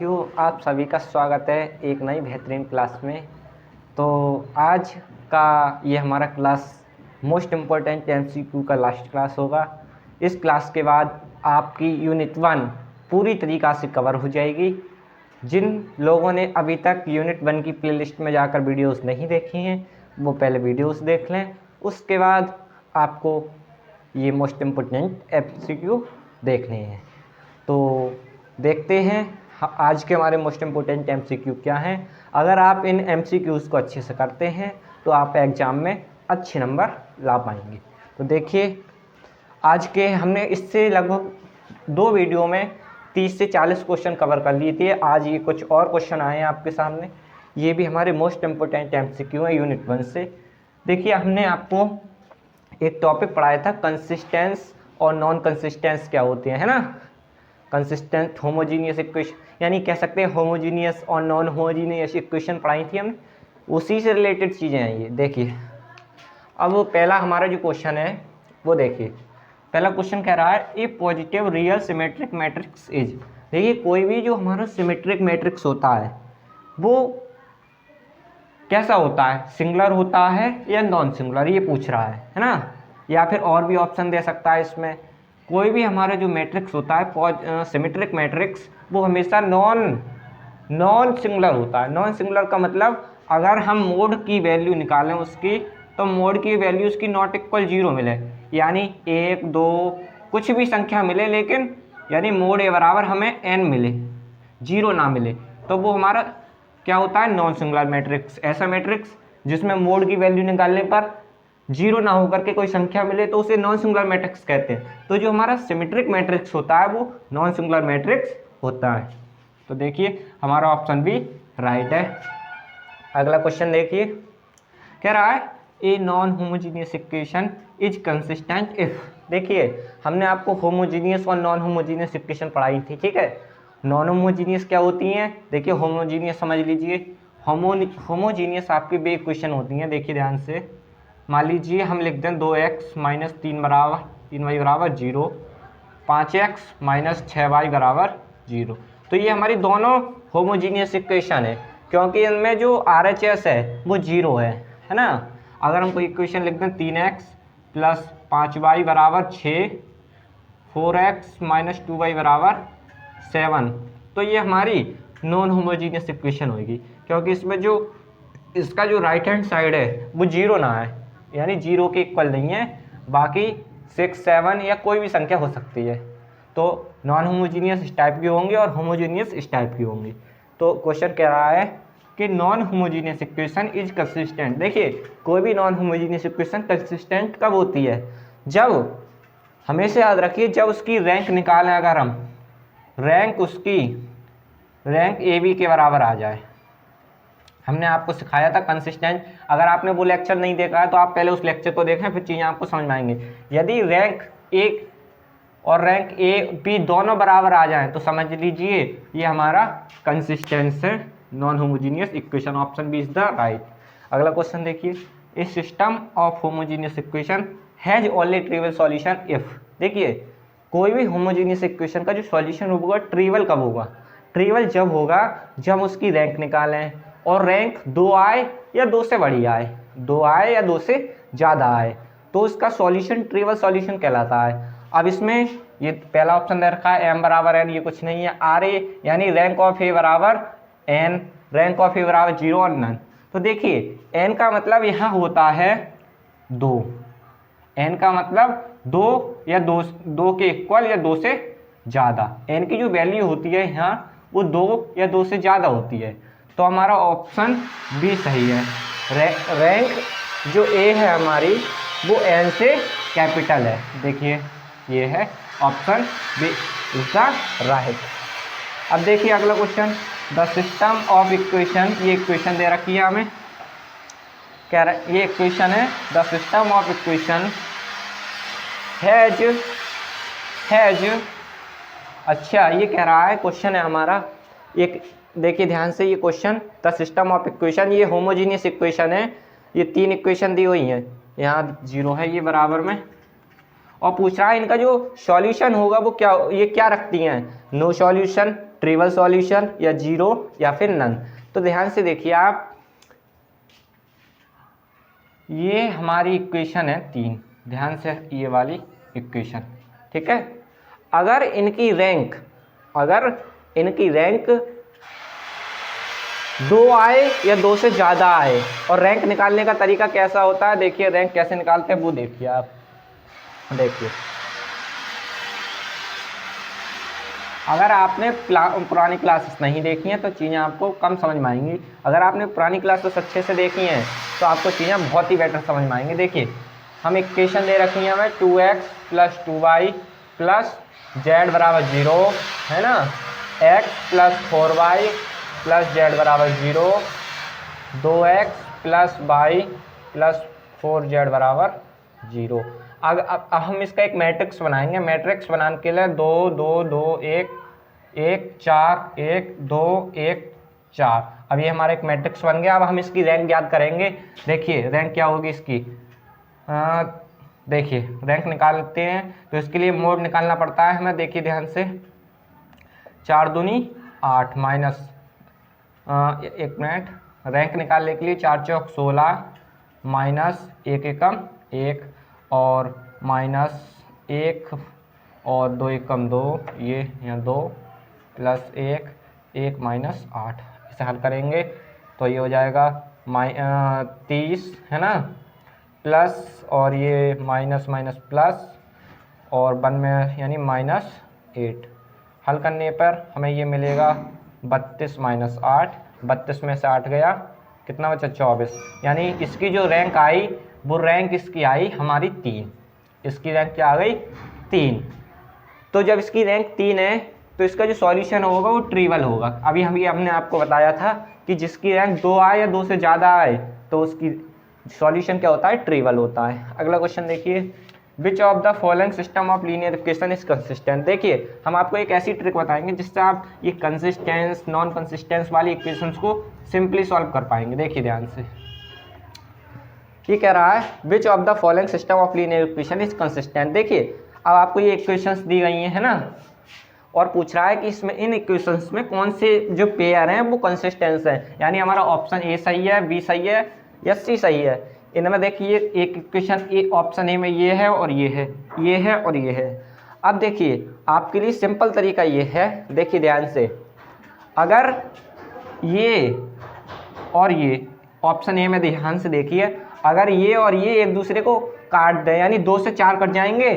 साथियों, आप सभी का स्वागत है एक नई बेहतरीन क्लास में। तो आज का ये हमारा क्लास मोस्ट इम्पोर्टेंट एमसीक्यू का लास्ट क्लास होगा। इस क्लास के बाद आपकी यूनिट 1 पूरी तरीक़ा से कवर हो जाएगी। जिन लोगों ने अभी तक यूनिट 1 की प्लेलिस्ट में जाकर वीडियोस नहीं देखी हैं वो पहले वीडियोस देख लें, उसके बाद आपको ये मोस्ट इम्पोर्टेंट एमसीक्यू देखने हैं। तो देखते हैं आज के हमारे मोस्ट इम्पोर्टेंट एमसीक्यू क्या हैं। अगर आप इन एमसीक्यूज़ को अच्छे से करते हैं तो आप एग्ज़ाम में अच्छे नंबर ला पाएंगे। तो देखिए, आज के हमने इससे लगभग 2 वीडियो में 30 से 40 क्वेश्चन कवर कर लिए थे। आज ये कुछ और क्वेश्चन आए हैं आपके सामने। ये भी हमारे मोस्ट इम्पोर्टेंट एमसीक्यू है यूनिट 1 से। देखिए, हमने आपको एक टॉपिक पढ़ाया था, कंसिस्टेंस और नॉन कंसिस्टेंस क्या होते हैं, है ना। कंसिस्टेंट होमोजीनियस इक्वेशन, यानी कह सकते हैं होमोजीनियस और नॉन होमोजीनियस इक्वेशन पढ़ाई थी हमने, उसी से रिलेटेड चीज़ें हैं ये। देखिए, अब पहला हमारा जो क्वेश्चन है वो देखिए। पहला क्वेश्चन कह रहा है a positive real symmetric matrix is. देखिए, कोई भी जो हमारा सिमेट्रिक मैट्रिक्स होता है वो कैसा होता है, सिंगुलर होता है या नॉन सिंगुलर, ये पूछ रहा है ना। या फिर और भी ऑप्शन दे सकता है इसमें। कोई भी हमारा जो मैट्रिक्स होता है सिमेट्रिक मैट्रिक्स, वो हमेशा नॉन सिंगुलर होता है। नॉन सिंगुलर का मतलब अगर हम मोड की वैल्यू निकालें उसकी, तो मोड की वैल्यू उसकी नॉट इक्वल 0 मिले, यानी 1 2 कुछ भी संख्या मिले, लेकिन यानी मोड ए बराबर हमें n मिले, 0 ना मिले, तो वो हमारा क्या होता है, नॉन सिंगुलर मैट्रिक्स। ऐसा मैट्रिक्स जिसमें मोड की वैल्यू निकालने पर 0 ना होकर के कोई संख्या मिले तो उसे नॉन सिंगुलर मैट्रिक्स कहते हैं। तो जो हमारा सिमेट्रिक मैट्रिक्स होता है वो नॉन सिंगुलर मैट्रिक्स होता है। तो देखिए, हमारा ऑप्शन भी राइट है। अगला क्वेश्चन देखिए, कह रहा है a non homogeneous equation is consistent if. देखिए, हमने आपको होमोजीनियस और नॉन होमोजीनियस इक्वेशन पढ़ाई थी, ठीक है। नॉन होमोजीनियस क्या होती हैं, देखिए होमोजीनियस समझ लीजिए। होमोजीनियस आपकी बे इक्वेशन होती हैं। देखिए ध्यान से, मान लीजिए हम लिख दें 2x माइनस 3 बराबर 3y बराबर 0, 5x माइनस 6y बराबर 0। तो ये हमारी दोनों होमोजीनियस इक्वेशन है, क्योंकि इनमें जो RHS है वो 0 है ना। अगर हम कोई इक्वेशन लिख दें 3x प्लस 5y बराबर 6, 4x माइनस 2y बराबर 7, तो ये हमारी नॉन होमोजीनियस इक्वेशन होगी, क्योंकि इसमें जो इसका जो राइट हैंड साइड है वो 0 ना है, यानी 0 के इक्वल नहीं है। बाकी 6 7 या कोई भी संख्या हो सकती है। तो नॉन होमोजीनियस इस टाइप की होंगी और होमोजीनियस इस टाइप की होंगी। तो क्वेश्चन कह रहा है कि non homogeneous equation is consistent. देखिए, कोई भी नॉन होमोजीनियस इक्वेशन कंसिस्टेंट कब होती है, जब, हमेशा याद रखिए, जब उसकी रैंक निकालें, अगर हम रैंक उसकी रैंक AB के बराबर आ जाए। हमने आपको सिखाया था कंसिस्टेंट। अगर आपने वो लेक्चर नहीं देखा है तो आप पहले उस लेक्चर को देखें, फिर चीज़ें आपको समझ में आएंगी। यदि रैंक 1 और रैंक AB दोनों बराबर आ जाएं तो समझ लीजिए ये हमारा कंसिस्टेंस है, non homogeneous equation. Option B is the right. अगला क्वेश्चन देखिए, a system of homogeneous equation has only trivial solution if. देखिए, कोई भी होमोजीनियस इक्वेशन का जो सॉल्यूशन होगा ट्रिवियल कब होगा, ट्रिवियल जब होगा जब उसकी रैंक निकालें और रैंक 2 आए या 2 से बड़ी आए, 2 आए या 2 से ज़्यादा आए, तो उसका सॉल्यूशन ट्रिवियल सॉल्यूशन कहलाता है। अब इसमें ये पहला ऑप्शन दे रखा है m बराबर n, ये कुछ नहीं है। RA यानी रैंक ऑफ A बराबर n, रैंक ऑफ A बराबर 0 और नन। तो देखिए, n का मतलब यहाँ होता है 2, n का मतलब 2 या 2 के इक्वल या 2 से ज़्यादा। n की जो वैल्यू होती है यहाँ वो 2 या 2 से ज़्यादा होती है। तो हमारा ऑप्शन बी सही है। रैंक जो A है हमारी वो n से कैपिटल है। देखिए, ये है option B is the right. अब देखिए अगला question, the system of equation. ये इक्वेशन दे रखी है हमें, कह रहा है ये इक्वेशन है, the system of equation has. अच्छा, ये कह रहा है क्वेश्चन है हमारा एक, देखिए ध्यान से, ये question the system of equation, ये होमोजीनियस इक्वेशन है। ये 3 इक्वेशन दी हुई हैं, यहाँ 0 है ये बराबर में, और पूछ रहा है इनका जो सॉल्यूशन होगा वो क्या, ये क्या रखती हैं, नो सॉल्यूशन, ट्रिवियल सॉल्यूशन, या जीरो, या फिर नन। तो ध्यान से देखिए आप, ये हमारी इक्वेशन है 3, ध्यान से ये वाली इक्वेशन, ठीक है। अगर इनकी रैंक 2 आए या 2 से ज़्यादा आए, और रैंक निकालने का तरीका कैसा होता है, देखिए रैंक कैसे निकालते हैं वो देखिए आप, देखिए अगर आपने पुरानी क्लासेस नहीं देखी हैं तो चीज़ें आपको कम समझ में आएंगी, अगर आपने पुरानी क्लासेस अच्छे से देखी हैं तो आपको चीज़ें बहुत ही बेटर समझ में आएंगी। देखिए हम इक्वेशन दे रखी है हमें 2x + 2y + z बराबर 0, है ना, x + 4y + z बराबर 0, 2x + y + 4z बराबर 0। अब हम इसका एक मैट्रिक्स बनाएंगे। मैट्रिक्स बनाने के लिए 2 2 2 1 1 4 1 2 1 4। अब ये हमारा एक मैट्रिक्स बन गया। अब हम इसकी रैंक याद करेंगे। देखिए रैंक क्या होगी इसकी, देखिए रैंक निकालते हैं तो इसके लिए मोड निकालना पड़ता है हमें। देखिए ध्यान से, 4 दूनी 8 माइनस, एक मिनट, रैंक निकालने के लिए 4 चौक 16 माइनस 1 एकम 1 और -1 और 2 एकम 2, ये यहाँ 2 + 1 1 - 8। इसे हल करेंगे तो ये हो जाएगा 30, है ना, प्लस और ये माइनस माइनस प्लस और 1 में यानी -8। हल करने पर हमें ये मिलेगा 32 - 8, 32 में से 8 गया, कितना बचा 24। यानी इसकी जो रैंक आई वो रैंक इसकी आई हमारी 3। इसकी रैंक क्या आ गई, 3। तो जब इसकी रैंक 3 है तो इसका जो सॉल्यूशन होगा वो ट्रिवियल होगा। अभी हमने आपको बताया था कि जिसकी रैंक 2 आए या 2 से ज़्यादा आए तो उसकी सॉल्यूशन क्या होता है, ट्रिवियल होता है। अगला क्वेश्चन देखिए, which of the following system of linear equation is consistent. देखिए हम आपको एक ऐसी ट्रिक बताएंगे जिससे आप ये कंसिस्टेंस नॉन कंसिस्टेंस वाली इक्वेशंस को सिंपली सॉल्व कर पाएंगे। देखिए ध्यान से, ये कह रहा है विच of the following system of linear equation is consistent. देखिए अब आपको ये इक्वेशंस दी गई हैं, है ना, और पूछ रहा है कि इसमें इन इक्वेशंस में कौन से जो पेयर हैं वो कंसिस्टेंस हैं। यानी हमारा ऑप्शन ए सही है, बी सही है या सी सही है। इनमें देखिए एक इक्वेशन ए ऑप्शन ए में ये है और ये है, ये है और ये है। अब देखिए आपके लिए सिंपल तरीका ये है, देखिए ध्यान से, अगर ये और ये ऑप्शन ए में ध्यान से देखिए, अगर ये और ये एक दूसरे को काट दें यानी 2 से 4 कट जाएंगे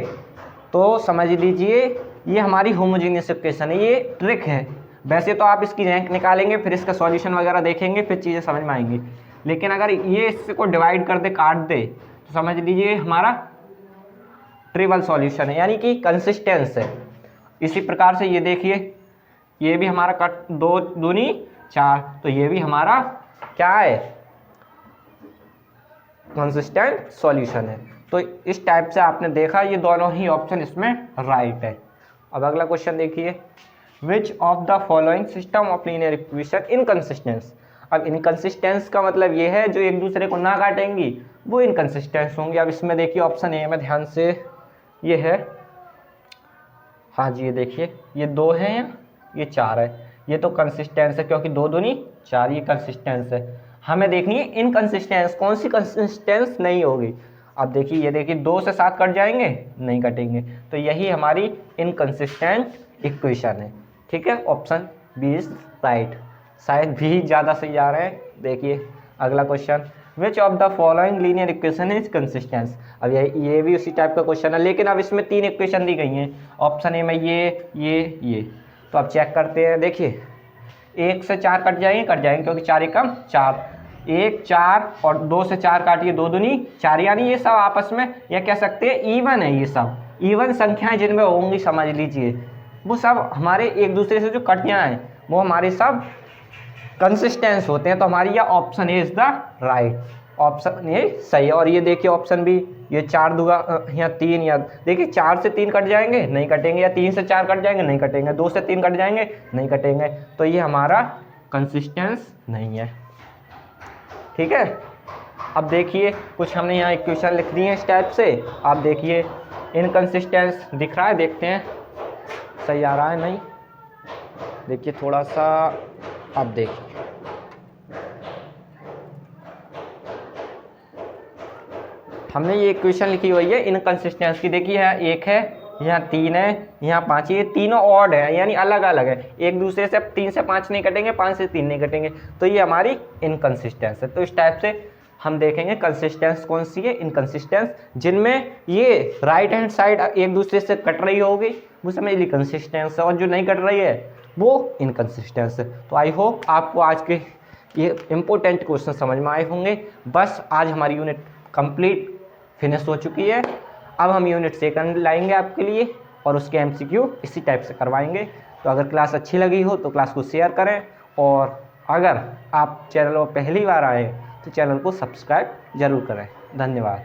तो समझ लीजिए ये हमारी होमोजीनियस इक्वेशन है। ये ट्रिक है, वैसे तो आप इसकी रैंक निकालेंगे फिर इसका सॉल्यूशन वगैरह देखेंगे फिर चीज़ें समझ में आएंगी, लेकिन अगर ये इसको डिवाइड कर दे, काट दे, तो समझ लीजिए हमारा ट्रिवियल सॉल्यूशन है, यानी कि कंसिस्टेंस है। इसी प्रकार से ये देखिए, ये भी हमारा कट 2 दूनी 4, तो ये भी हमारा क्या है, कंसिस्टेंट सॉल्यूशन है। तो इस टाइप से आपने देखा ये दोनों ही ऑप्शन इसमें राइट है। अब अगला क्वेश्चन देखिए, which of the following system of linear equation inconsistence. अब इनकंसिस्टेंस का मतलब ये है जो एक दूसरे को ना काटेंगी वो इनकंसिस्टेंस होंगी। अब इसमें देखिए ऑप्शन ए में ध्यान से, ये है, हाँ जी ये देखिए ये 2 है, ये 4 है, ये तो कंसिस्टेंस है क्योंकि 2 दूनी 4, ये कंसिस्टेंस है। हमें देखनी है इनकंसिस्टेंस, कौन सी कंसिस्टेंस नहीं होगी। अब देखिए ये देखिए 2 से 7 कट जाएंगे, नहीं कटेंगे, तो यही हमारी इनकंसिस्टेंट इक्वेशन है। ठीक है, ऑप्शन बी इज राइट। शायद भी ज़्यादा सही आ रहे हैं। देखिए अगला question, which of the following linear equation is consistence. अब ये भी उसी टाइप का क्वेश्चन है, लेकिन अब इसमें 3 इक्वेशन दी गई हैं। ऑप्शन ए में ये, तो अब चेक करते हैं। देखिए 1 से 4 कट जाएंगे क्योंकि 4 एकम 4, 1 4 और 2 से 4 काटिए, 2 दूनी 4, यानी ये सब आपस में या कह सकते हैं ईवन है। ये सब ईवन संख्याएं जिनमें होंगी समझ लीजिए वो सब हमारे एक दूसरे से जो कट जाएँ वो हमारे सब कंसिस्टेंस होते हैं। तो हमारी यह option A is the right, option A सही है। और ये देखिए ऑप्शन बी, ये 4 दूगा या 3, या देखिए 4 से 3 कट जाएंगे, नहीं कटेंगे, या 3 से 4 कट जाएंगे, नहीं कटेंगे, 2 से 3 कट जाएंगे, नहीं कटेंगे, तो ये हमारा कंसिस्टेंस नहीं है। ठीक है, अब देखिए कुछ हमने यहाँ इक्वेशन लिख दी है इस टाइप से। आप देखिए इनकंसिस्टेंस दिख रहा है, देखते हैं सही आ रहा है नहीं। देखिए थोड़ा सा, अब देखिए हमने ये इक्वेशन लिखी हुई है इनकंसिस्टेंस की। देखिए यहाँ 1 है, यहाँ 3 है, यहाँ 5 है, ये तीनों ऑड है यानी अलग अलग है, एक दूसरे से 3 से 5 नहीं कटेंगे, 5 से 3 नहीं कटेंगे, तो ये हमारी इनकंसिस्टेंस है। तो इस टाइप से हम देखेंगे कंसिस्टेंस कौन सी है, इनकंसिस्टेंस जिनमें ये राइट हैंड साइड एक दूसरे से कट रही होगी वो समझ ली कंसिस्टेंस है, और जो नहीं कट रही है वो इनकंसिस्टेंस है। तो आई होप आपको आज के ये इंपॉर्टेंट क्वेश्चन समझ में आए होंगे। बस आज हमारी यूनिट कंप्लीट फिनिश हो चुकी है। अब हम यूनिट सेकंड लाएंगे आपके लिए और उसके एमसीक्यू इसी टाइप से करवाएंगे। तो अगर क्लास अच्छी लगी हो तो क्लास को शेयर करें, और अगर आप चैनल पर पहली बार आए तो चैनल को सब्सक्राइब जरूर करें। धन्यवाद।